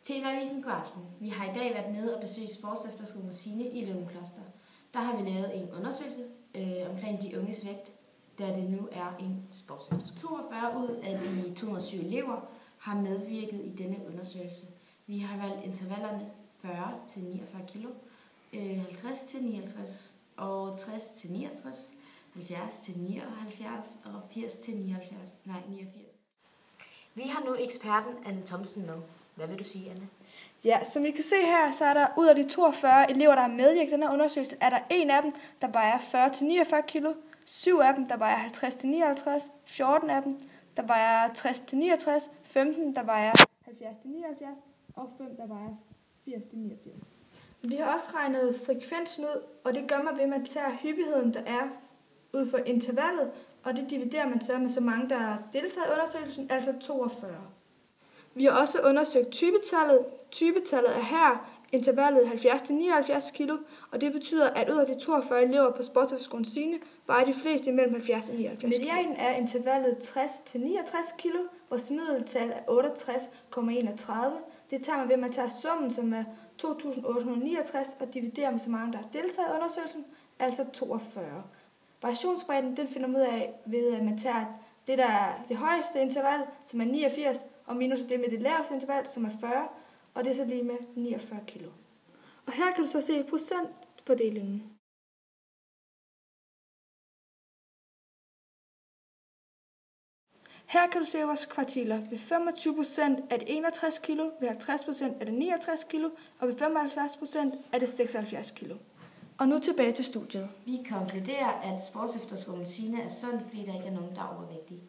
TV-avisen god aften. Vi har i dag været nede og besøgt Sportsefterskolen Signe i Løgumkloster. Der har vi lavet en undersøgelse omkring de unges vægt, da det nu er en sportsefterskole. 42 ud af de 207 elever har medvirket i denne undersøgelse. Vi har valgt intervallerne 40 til 49 kilo, 50 til 59 og 60 til 69, 70 til 79 og 80 til 89. Vi har nu eksperten Anne Thomsen med. Hvad vil du sige, Anne? Ja, som I kan se her, så er der ud af de 42 elever, der har medvirket i den her undersøgelse, er der en af dem, der vejer 40-49 kilo, 7 af dem, der vejer 50-59, 14 af dem, der vejer 60-69, 15, der vejer 70-79 og 5, der vejer 80-89. Vi har også regnet frekvensen ud, og det gør man ved, at man tager hyppigheden, der er ud for intervallet, og det dividerer man så med så mange, der har deltaget i undersøgelsen, altså 42. Vi har også undersøgt typetallet. Typetallet er her intervallet 70-79 kg, og det betyder, at ud af de 42 elever på Sportsefterskolen Signe, vejer de fleste imellem 70 og 79 kg. Medianen er intervallet 60-69 kg, hvor middeltal er 68,31. Det tager man ved, at man tager summen, som er 2.869, og dividerer med så mange, der har deltaget i undersøgelsen, altså 42. Variationsbredden, den finder man ud af ved, at man tager det, der er det højeste interval, som er 89, og minus det med det laveste interval, som er 40, og det er så lige med 49 kilo. Og her kan du så se procentfordelingen. Her kan du se vores kvartiler. Ved 25% er det 61 kilo, ved 50% er det 69 kilo, og ved 75% er det 76 kilo. Og nu tilbage til studiet. Vi konkluderer, at Sportsefterskolen Signe er sund, fordi der ikke er nogen, der er overvægtige.